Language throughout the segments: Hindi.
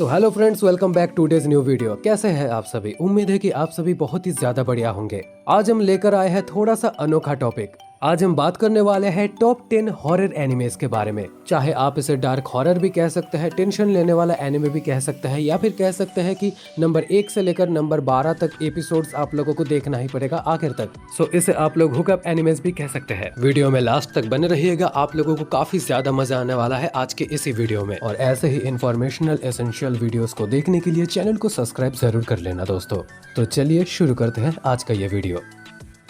So hello friends, welcome back two days new video. कैसे हैं आप सभी? उम्मीद है कि आप सभी बहुत ही ज्यादा बढ़िया होंगे। आज हम लेकर आए हैं थोड़ा सा अनोखा टॉपिक। आज हम बात करने वाले हैं टॉप 10 हॉरर एनिमेस के बारे में। चाहे आप इसे डार्क हॉरर भी कह सकते हैं, टेंशन लेने वाला एनिमे भी कह सकते हैं, या फिर कह सकते हैं कि नंबर 1 से लेकर नंबर 12 तक एपिसोड्स आप लोगों को देखना ही पड़ेगा आखिर तक। सो इसे आप लोग हुकअप एनिमेस भी कह सकते हैं। वीडियो में लास्ट तक बने रहिएगा, आप लोगों को काफी ज्यादा मजा आने वाला है आज के इसी वीडियो में। और ऐसे ही इन्फॉर्मेशनल एसेंशियल वीडियोस को देखने के लिए चैनल को सब्सक्राइब जरूर कर लेना दोस्तों। तो चलिए शुरू करते हैं आज का ये वीडियो।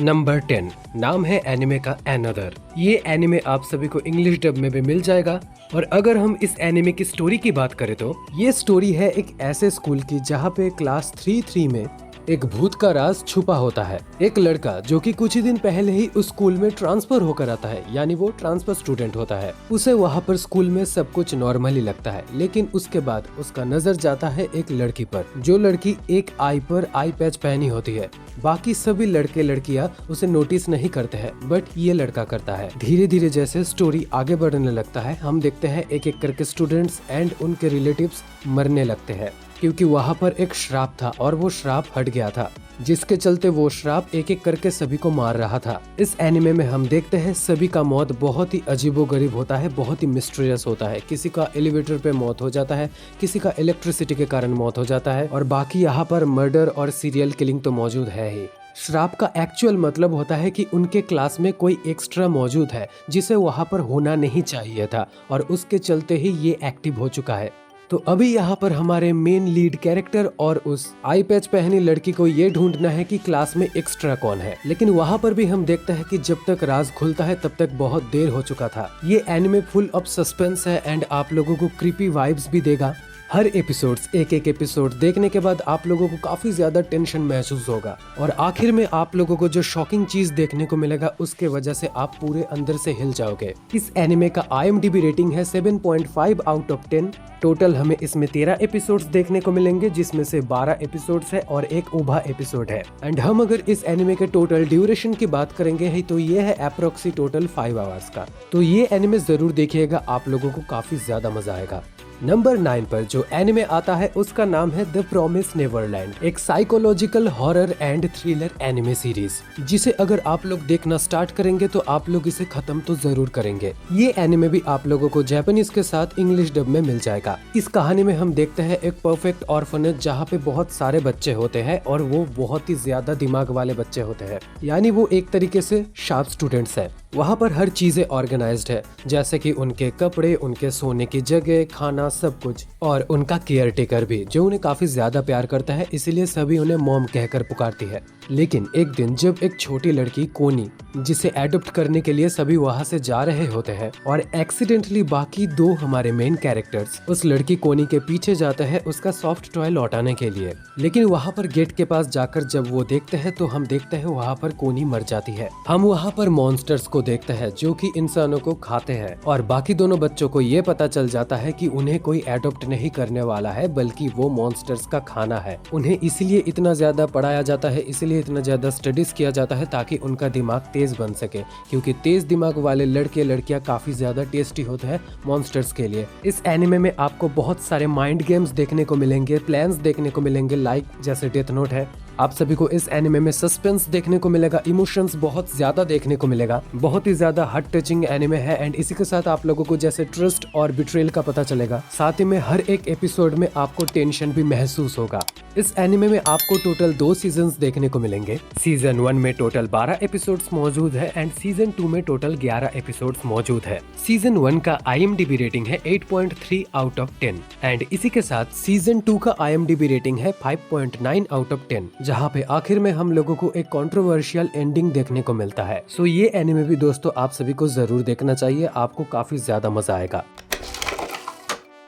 नंबर 10 नाम है एनिमे का एनदर। ये एनिमे आप सभी को इंग्लिश डब में भी मिल जाएगा। और अगर हम इस एनिमे की स्टोरी की बात करें तो ये स्टोरी है एक ऐसे स्कूल की जहाँ पे क्लास 3 में एक भूत का राज छुपा होता है। एक लड़का जो कि कुछ ही दिन पहले ही उस स्कूल में ट्रांसफर होकर आता है, यानी वो ट्रांसफर स्टूडेंट होता है। उसे वहाँ पर स्कूल में सब कुछ नॉर्मली लगता है, लेकिन उसके बाद उसका नजर जाता है एक लड़की पर, जो लड़की एक आई पर आई पैच पहनी होती है। बाकी सभी लड़के लड़कियां उसे नोटिस नहीं करते हैं, बट ये लड़का करता है। धीरे धीरे जैसे स्टोरी आगे बढ़ने लगता है, हम देखते हैं एक एक करके स्टूडेंट्स एंड उनके रिलेटिव्स मरने लगते हैं, क्योंकि वहाँ पर एक श्राप था और वो श्राप हट गया था, जिसके चलते वो श्राप एक एक करके सभी को मार रहा था। इस एनिमे में हम देखते हैं सभी का मौत बहुत ही अजीबोगरीब होता है, बहुत ही मिस्टीरियस होता है। किसी का एलिवेटर पे मौत हो जाता है, किसी का इलेक्ट्रिसिटी के कारण मौत हो जाता है, और बाकी यहाँ पर मर्डर और सीरियल किलिंग तो मौजूद है ही। श्राप का एक्चुअल मतलब होता है कि उनके क्लास में कोई एक्स्ट्रा मौजूद है जिसे वहाँ पर होना नहीं चाहिए था, और उसके चलते ही ये एक्टिव हो चुका है। तो अभी यहाँ पर हमारे मेन लीड कैरेक्टर और उस आई पैच पहनी लड़की को ये ढूंढना है कि क्लास में एक्स्ट्रा कौन है। लेकिन वहाँ पर भी हम देखते हैं कि जब तक राज खुलता है तब तक बहुत देर हो चुका था। ये एनिमे फुल ऑफ सस्पेंस है एंड आप लोगों को क्रीपी वाइब्स भी देगा। हर एपिसोड्स एक एक एपिसोड देखने के बाद आप लोगों को काफी ज्यादा टेंशन महसूस होगा, और आखिर में आप लोगों को जो शॉकिंग चीज देखने को मिलेगा उसके वजह से आप पूरे अंदर से हिल जाओगे। इस एनिमे का IMDb रेटिंग है 7.5 आउट ऑफ 10। टोटल हमें इसमें 13 एपिसोड्स देखने को मिलेंगे, जिसमें से 12 एपिसोड्स है और एक उभा एपिसोड है। एंड हम अगर इस एनिमे के टोटल ड्यूरेशन की बात करेंगे ही तो ये है अप्रोक्सी टोटल 5 आवर्स का। तो ये एनिमे जरूर देखिएगा, आप लोगों को काफी ज्यादा मजा आएगा। नंबर 9 पर जो एनिमे आता है उसका नाम है द प्रॉमिस नेवरलैंड, एक psychological horror and thriller anime series, जिसे अगर आप लोग देखना स्टार्ट करेंगे तो आप लोग इसे खत्म तो जरूर करेंगे। ये एनिमे भी आप लोगों को जापानीज के साथ इंग्लिश डब में मिल जाएगा। इस कहानी में हम देखते हैं एक परफेक्ट ऑर्फनेज जहाँ पे बहुत सारे बच्चे होते हैं और वो बहुत ही ज्यादा दिमाग वाले बच्चे होते हैं, यानी वो एक तरीके से शार्प स्टूडेंट्स है। वहाँ पर हर चीजें ऑर्गेनाइज्ड है, जैसे कि उनके कपड़े, उनके सोने की जगह, खाना, सब कुछ, और उनका केयर टेकर भी जो उन्हें काफी ज्यादा प्यार करता है, इसीलिए सभी उन्हें मॉम कहकर पुकारती है। लेकिन एक दिन जब एक छोटी लड़की कोनी, जिसे एडॉप्ट करने के लिए सभी वहाँ से जा रहे होते हैं, और एक्सीडेंटली बाकी दो हमारे मेन कैरेक्टर्स उस लड़की कोनी के पीछे जाते हैं उसका सॉफ्ट टॉय लौटाने के लिए। लेकिन वहाँ पर गेट के पास जाकर जब वो देखते हैं तो हम देखते हैं वहाँ पर कोनी मर जाती है। हम वहाँ पर मॉन्स्टर्स को देखते हैं जो कि इंसानों को खाते हैं, और बाकी दोनों बच्चों को ये पता चल जाता है कि उन्हें कोई एडॉप्ट नहीं करने वाला है, बल्कि वो मॉन्स्टर्स का खाना है। उन्हें इसीलिए इतना ज्यादा पढ़ाया जाता है, इसीलिए इतना ज्यादा स्टडीज किया जाता है ताकि उनका दिमाग तेज बन सके, क्योंकि तेज दिमाग वाले लड़के लड़कियां काफी ज्यादा टेस्टी होते हैं मॉन्स्टर्स के लिए। इस एनिमे में आपको बहुत सारे माइंड गेम्स देखने को मिलेंगे, प्लान्स देखने को मिलेंगे, लाइक जैसे डेथ नोट है। आप सभी को इस एनिमे में सस्पेंस देखने को मिलेगा, इमोशंस बहुत ज्यादा देखने को मिलेगा, बहुत ही ज्यादा हार्ट टचिंग एनिमे है। एंड इसी के साथ आप लोगों को जैसे ट्रस्ट और बिट्रेल का पता चलेगा, साथ ही में हर एक एपिसोड में आपको टेंशन भी महसूस होगा। इस एनिमे में आपको टोटल 2 सीजन्स देखने को मिलेंगे। सीजन 1 में टोटल 12 एपिसोड्स मौजूद है एंड सीजन 2 में टोटल 11 एपिसोड्स मौजूद है। सीजन 1 का IMDb रेटिंग है 8.3 आउट ऑफ 10 एंड इसी के साथ सीजन 2 का IMDb रेटिंग है 5.9 आउट ऑफ 10, जहाँ पे आखिर में हम लोगों को एक कंट्रोवर्शियल एंडिंग देखने को मिलता है। सो ये एनिमे भी दोस्तों आप सभी को जरूर देखना चाहिए, आपको काफी ज्यादा मजा आएगा।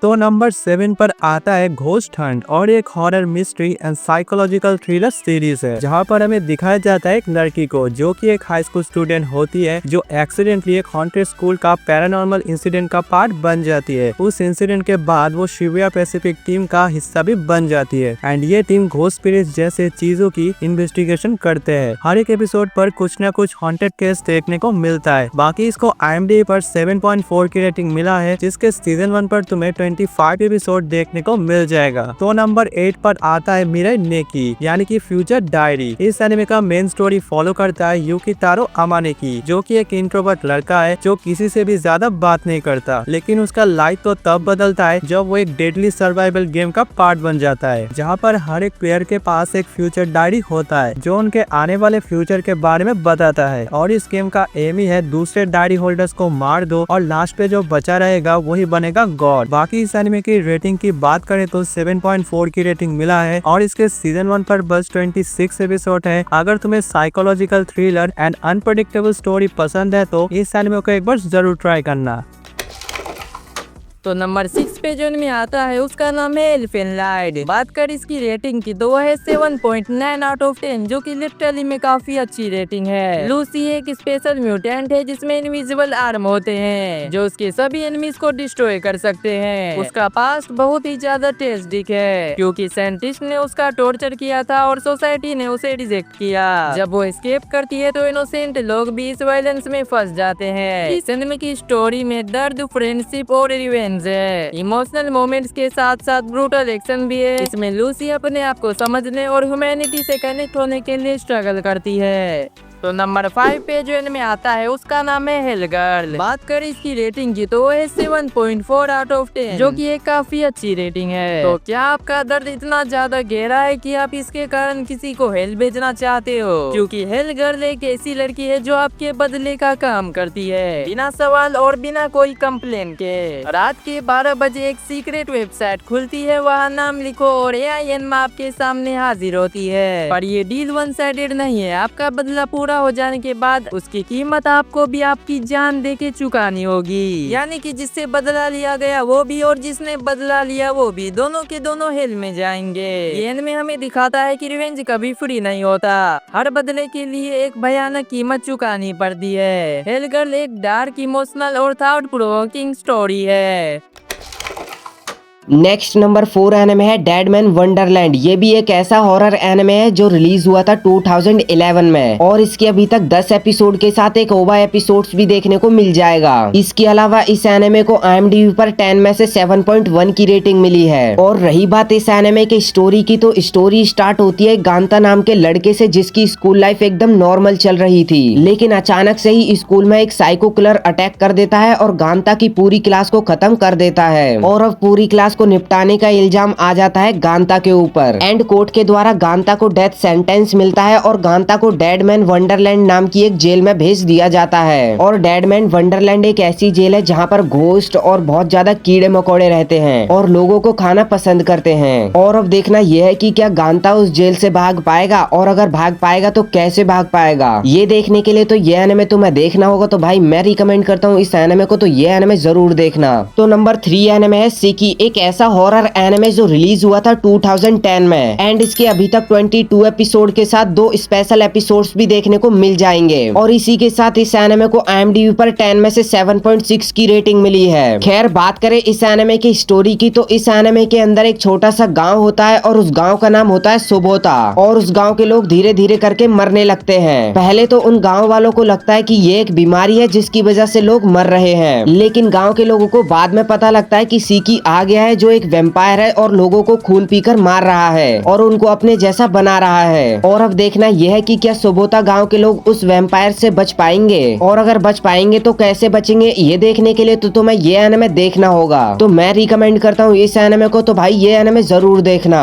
तो नंबर 7 पर आता है घोस्ट हंट, और एक horror mystery and psychological thriller series है, जहाँ पर हमें दिखाया जाता है एक लड़की को जो कि एक हाई स्कूल स्टूडेंट होती है, जो एक्सीडेंटली एक हॉन्टेड स्कूल का पैरानॉर्मल इंसिडेंट का पार्ट बन जाती है। उस इंसिडेंट के बाद वो शिबुया पैसिफिक टीम का हिस्सा भी बन जाती है एंड ये टीम घोस्ट स्पिरिट जैसे चीजों की इन्वेस्टिगेशन करते हैं। हर एक एपिसोड पर कुछ न कुछ हॉन्टेड केस देखने को मिलता है। बाकी इसको IMDb पर 7.4 की रेटिंग मिला है, जिसके सीजन 1 पर तुम्हें 25 एपिसोड देखने को मिल जाएगा। तो नंबर 8 पर आता है मिराई नेकी यानी कि फ्यूचर डायरी। इस एनिमे का मेन स्टोरी फॉलो करता है युकितारो अमाने की, जो कि एक इंट्रोवर्ट लड़का है जो किसी से भी ज्यादा बात नहीं करता, लेकिन उसका लाइफ तो तब बदलता है जब वो एक डेडली सर्वाइवल गेम का पार्ट बन जाता है, जहाँ पर हर एक प्लेयर के पास एक फ्यूचर डायरी होता है जो उनके आने वाले फ्यूचर के बारे में बताता है। और इस गेम का एम ही है दूसरे डायरी होल्डर्स को मार दो और लास्ट पे जो बचा रहेगा वही बनेगा गॉड। बाकी इस एनिमे की रेटिंग की बात करें तो 7.4 की रेटिंग मिला है और इसके सीजन 1 पर बस 26 एपिसोड है। अगर तुम्हें psychological thriller and unpredictable story पसंद है तो इस एनिमे को एक बार जरूर ट्राई करना। तो नंबर 6 पे जो इनमें आता है उसका नाम है एलिफेंट लाइट। बात कर इसकी रेटिंग की तो वह है 7.9 आउट ऑफ 10, जो कि लिटरली में काफी अच्छी रेटिंग है। लूसी एक स्पेशल म्यूटेंट है जिसमें इनविजिबल आर्म होते हैं जो उसके सभी एनिमीज को डिस्ट्रॉय कर सकते हैं। उसका पास्ट बहुत ही ज्यादा ट्रेजिक है क्योंकि साइंटिस्ट ने उसका टॉर्चर किया था और सोसाइटी ने उसे रिजेक्ट किया। जब वो एस्केप करती है तो इनोसेंट लोग भी इस वायलेंस में फंस जाते हैं। इस एनिमे की स्टोरी में दर्द, फ्रेंडशिप और रिवेंज है। इमोशनल मोमेंट्स के साथ साथ ब्रूटल एक्शन भी है। इसमें लूसी अपने आप को समझने और ह्यूमैनिटी से कनेक्ट होने के लिए स्ट्रगल करती है। तो नंबर 5 पे जो इनमें आता है उसका नाम है हेल गर्ल। बात करें इसकी रेटिंग की तो वो है 7.4 आउट ऑफ 10, जो कि एक काफी अच्छी रेटिंग है। तो क्या आपका दर्द इतना ज्यादा गहरा है कि आप इसके कारण किसी को हेल भेजना चाहते हो? क्योंकि हेल गर्ल एक ऐसी लड़की है जो आपके बदले का काम करती है बिना सवाल और बिना कोई कंप्लेन के। रात के 12 बजे एक सीक्रेट वेबसाइट खुलती है, वहाँ नाम लिखो और AIN आपके सामने हाजिर होती है। पर ये डील वन साइडेड नहीं है। आपका बदला पूरा हो जाने के बाद उसकी कीमत आपको भी आपकी जान देके चुकानी होगी। यानी कि जिससे बदला लिया गया वो भी और जिसने बदला लिया वो भी, दोनों के दोनों हेल में जाएंगे। ये एनिमे हमें दिखाता है कि रिवेंज कभी फ्री नहीं होता। हर बदले के लिए एक भयानक कीमत चुकानी पड़ती है। हेल गर्ल एक डार्क, इमोशनल और थॉट प्रोवोकिंग स्टोरी है। नेक्स्ट नंबर 4 एनिमे है डेडमैन वंडरलैंड। ये भी एक ऐसा हॉरर एनिमे है जो रिलीज हुआ था 2011 में और इसके अभी तक 10 एपिसोड के साथ एक ओवा एपिसोड्स भी देखने को मिल जाएगा। इसके अलावा इस एनिमे को IMDb पर 10 में से 7.1 की रेटिंग मिली है। और रही बात इस एनिमे के स्टोरी की, तो स्टोरी स्टार्ट होती है गांता नाम के लड़के से जिसकी स्कूल लाइफ एकदम नॉर्मल चल रही थी, लेकिन अचानक से ही स्कूल में एक साइको किलर अटैक कर देता है और गांता की पूरी क्लास को खत्म कर देता है और अब पूरी क्लास को निपटाने का इल्जाम आ जाता है गांता के ऊपर। एंड कोर्ट के द्वारा गांता को डेथ सेंटेंस मिलता है और गांता को डेडमैन वंडरलैंड नाम की एक जेल में भेज दिया जाता है। और डेडमैन वंडरलैंड एक ऐसी जेल है जहाँ पर घोस्ट और बहुत ज्यादा कीड़े मकोड़े रहते हैं और लोगों को खाना पसंद करते हैं। और अब देखना यह है कि क्या गांता उस जेल से भाग पाएगा और अगर भाग पाएगा तो कैसे भाग पाएगा। ये देखने के लिए तो ये एनिमे तुम्हें देखना होगा। तो भाई मैं रिकमेंड करता हूँ इस एनिमे को, तो ये एनिमे जरूर देखना। तो नंबर 3 एनिमे है सिकी, एक ऐसा हॉरर एनिमे जो रिलीज हुआ था 2010 में एंड इसके अभी तक 22 एपिसोड के साथ 2 स्पेशल एपिसोड्स भी देखने को मिल जाएंगे। और इसी के साथ इस एनिमे को IMDb पर 10 में से 7.6 की रेटिंग मिली है। खैर बात करें इस एनिमे की स्टोरी की, तो इस एनिमे के अंदर एक छोटा सा गाँव होता है और उस गाँव का नाम होता है सुबोता और उस गाँव के लोग धीरे धीरे करके मरने लगते हैं। पहले तो उन गाँव वालों को लगता है कि ये एक बीमारी है जिसकी वजह से लोग मर रहे हैं, लेकिन गाँव के लोगों को बाद में पता लगता है कि सिकी आ गया है जो एक वेम्पायर है और लोगों को खून पीकर मार रहा है और उनको अपने जैसा बना रहा है। और अब देखना यह है कि क्या सुबोता गांव के लोग उस वेम्पायर से बच पाएंगे और अगर बच पाएंगे तो कैसे बचेंगे। ये देखने के लिए तो तुम्हें ये एनिमे देखना होगा। तो मैं रिकमेंड करता हूँ इस एनिमे को, तो भाई ये एनिमे जरूर देखना।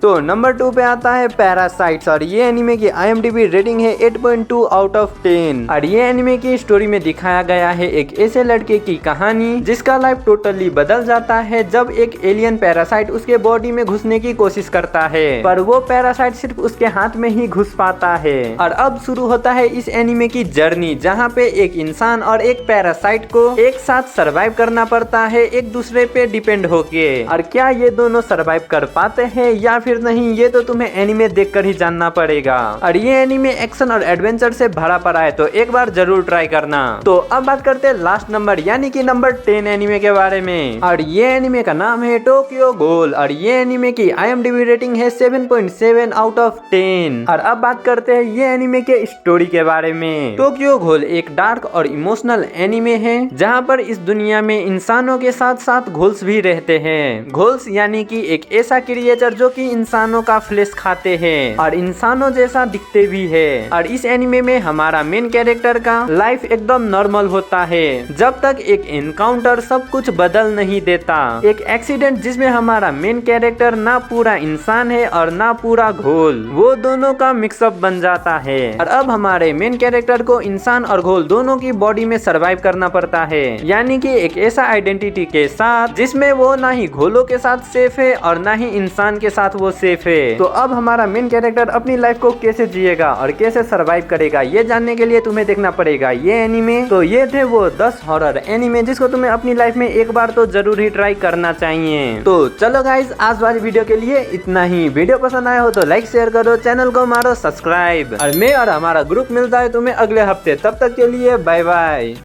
तो नंबर 2 पे आता है पैरासाइट्स और ये एनिमे की IMDb रेटिंग है 8.2 आउट ऑफ 10। और ये एनिमे की स्टोरी में दिखाया गया है एक ऐसे लड़के की कहानी जिसका लाइफ टोटली बदल जाता है जब एक एलियन पैरासाइट उसके बॉडी में घुसने की कोशिश करता है, पर वो पैरासाइट सिर्फ उसके हाथ में ही घुस पाता है। और अब शुरू होता है इस एनिमे की जर्नी जहाँ पे एक इंसान और एक पैरासाइट को एक साथ सर्वाइव करना पड़ता है एक दूसरे पे डिपेंड होके। और क्या ये दोनों सर्वाइव कर पाते हैं या फिर फिर नहीं, ये तो तुम्हें एनिमे देखकर ही जानना पड़ेगा। और ये एनिमे एक्शन और एडवेंचर से भरा पड़ा है, तो एक बार जरूर ट्राई करना। तो अब बात करते हैं लास्ट नंबर यानी कि नंबर 10 एनिमे के बारे में। और ये एनिमे का नाम है टोक्यो गहोल और ये एनिमे की IMDb रेटिंग है 7.7 आउट ऑफ 10। और अब बात करते हैं ये एनिमे के स्टोरी के बारे में। टोक्यो गहोल एक डार्क और इमोशनल एनिमे है जहाँ पर इस दुनिया में इंसानों के साथ साथ घोल्स भी रहते हैं। घोल्स यानी कि एक ऐसा क्रिएचर जो कि इंसानों का फ्लेश खाते हैं और इंसानों जैसा दिखते भी है। और इस एनिमे में हमारा मेन कैरेक्टर का लाइफ एकदम नॉर्मल होता है जब तक एक एनकाउंटर सब कुछ बदल नहीं देता। एक एक्सीडेंट जिसमें हमारा मेन कैरेक्टर ना पूरा इंसान है और ना पूरा घोल, वो दोनों का मिक्सअप बन जाता है। और अब हमारे मेन कैरेक्टर को इंसान और घोल दोनों की बॉडी में सरवाइव करना पड़ता है, यानी कि एक ऐसा आइडेंटिटी के साथ जिसमें वो ना ही घोलों के साथ सेफ है और ना ही इंसान के साथ वो सेफ है। तो अब हमारा मेन कैरेक्टर अपनी लाइफ को कैसे जिएगा और कैसे सरवाइव करेगा, ये जानने के लिए तुम्हें देखना पड़ेगा ये एनिमे। तो ये थे वो 10 हॉरर एनिमे जिसको तुम्हें अपनी लाइफ में एक बार तो जरूर ही ट्राई करना चाहिए। तो चलो गाइज, आज वाली वीडियो के लिए इतना ही। वीडियो पसंद आया हो तो लाइक शेयर करो, चैनल को मारो सब्सक्राइब और मैं और हमारा ग्रुप मिलता है तुम्हें अगले हफ्ते। तब तक के लिए बाय बाय।